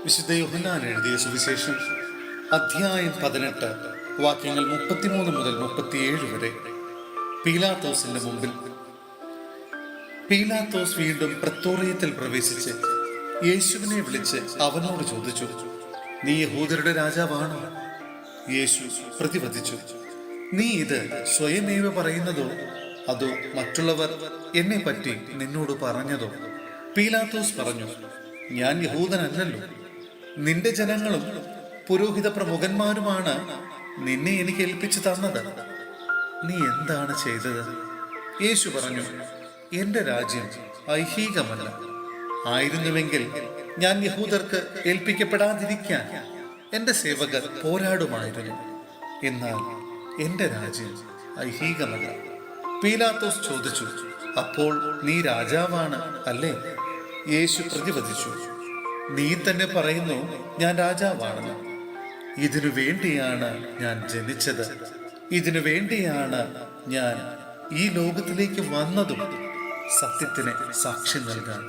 വിശുദ്ധ യോഹന്നാൻ എഴുതിയ സുവിശേഷം അധ്യായം 18 വാക്യങ്ങൾ 33 മുതൽ 37 വരെ. പീലാത്തോസിന്റെ മുമ്പിൽ. പീലാത്തോസ് വീണ്ടും പ്രത്തോറിയത്തിൽ പ്രവേശിച്ച് യേശുവിനെ വിളിച്ച് അവനോട് ചോദിച്ചു, നീ യഹൂദരുടെ രാജാവാണോ? യേശു പ്രതിവദിച്ചു, നീ ഇത് സ്വയമേവ പറയുന്നതോ അതോ മറ്റുള്ളവർ എന്നെ പറ്റി നിന്നോട് പറഞ്ഞതോ? പീലാത്തോസ് പറഞ്ഞു, ഞാൻ യഹൂദനല്ലല്ലോ. നിന്റെ ജനങ്ങളും പുരോഹിത പ്രമുഖന്മാരുമാണ് നിന്നെ എനിക്ക് ഏൽപ്പിച്ചു തന്നത്. നീ എന്താണ് ചെയ്തത്? യേശു പറഞ്ഞു, എന്റെ രാജ്യം ഐഹികമല്ല. ആയിരുന്നുവെങ്കിൽ ഞാൻ യഹൂദർക്ക് ഏൽപ്പിക്കപ്പെടാതിരിക്കാൻ എന്റെ സേവകർ പോരാടുമായിരുന്നു. എന്നാൽ എന്റെ രാജ്യം ഐഹികമല്ല. പീലാത്തോസ് ചോദിച്ചു, അപ്പോൾ നീ രാജാവാണ് അല്ലേ? യേശു പ്രതിവദിച്ചു, നീ തന്നെ പറയുന്നു ഞാൻ രാജാവാണെന്ന്. ഇതിനു വേണ്ടിയാണ് ഞാൻ ജനിച്ചത്. ഇതിനു വേണ്ടിയാണ് ഞാൻ ഈ ലോകത്തിലേക്ക് വന്നതും, സത്യത്തിന് സാക്ഷി നൽകാൻ.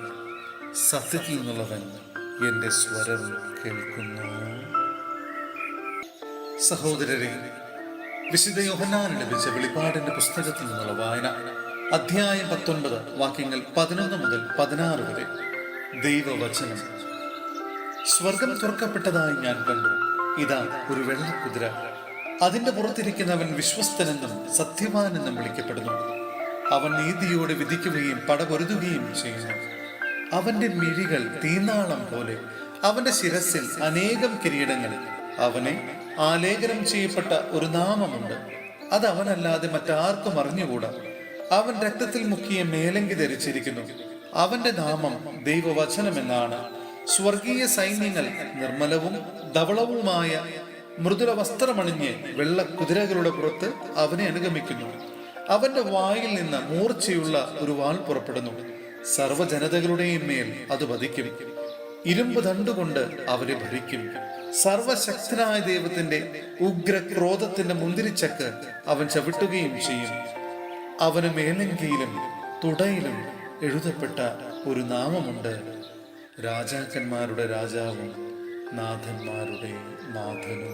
സത്യത്തിൽ നിന്നുള്ളവൻ എന്റെ സ്വരം കേൾക്കുന്നു. സഹോദരരെ, വിശുദ്ധ യോഹന്നാന് ലഭിച്ച വെളിപ്പാടിന്റെ പുസ്തകത്തിൽ നിന്നുള്ള വായന അധ്യായം 19 വാക്യങ്ങൾ 11 മുതൽ 16 വരെ. ദൈവവചനം. സ്വർഗം തുറക്കപ്പെട്ടതായി ഞാൻ കണ്ടു. ഇതാ ഒരു വെള്ളക്കുതിര. അതിന്റെ പുറത്തിരിക്കുന്നവൻ വിശ്വസ്തനെന്നും സത്യവാനെന്നും വിളിക്കപ്പെടുന്നു. അവൻ നീതിയോടെ വിധിക്കുകയും പടപൊരുതുകയും ചെയ്യുന്നു. അവന്റെ മിഴികൾ തീനാളം പോലെ, അവന്റെ ശിരസിൽ അനേകം കിരീടങ്ങൾ. അവനെ ആലേഖനം ചെയ്യപ്പെട്ട ഒരു നാമമുണ്ട്. അത് അവനല്ലാതെ മറ്റാർക്കും അറിഞ്ഞുകൂടാ. അവൻ രക്തത്തിൽ മുക്കിയ മേലങ്കി ധരിച്ചിരിക്കുന്നു. അവന്റെ നാമം ദൈവവചനമെന്നാണ്. സ്വർഗീയ സൈന്യങ്ങൾ നിർമ്മലവും ധവളവുമായ മൃദുല വസ്ത്രമണിഞ്ഞ് വെള്ള കുതിരകളുടെ പുറത്ത് അവനെ അനുഗമിക്കുന്നു. അവന്റെ വായിൽ നിന്ന് മൂർച്ചയുള്ള ഒരു വാൾ പുറപ്പെടുന്നു. സർവ്വജനതകളുടെയും മേൽ അത് വധിക്കും. ഇരുമ്പ് ദണ്ടുകൊണ്ട് അവരെ ഭരിക്കും. സർവശക്തനായ ദൈവത്തിന്റെ ഉഗ്രക്രോധത്തിന്റെ മുന്തിരിച്ചക്ക് അവൻ ചവിട്ടുകയും ചെയ്യും. അവന് മേലങ്കിയിലും തുടയിലും എഴുതപ്പെട്ട ഒരു നാമമുണ്ട്, രാജാക്കന്മാരുടെ രാജാവും നാഥന്മാരുടെ നാഥനും.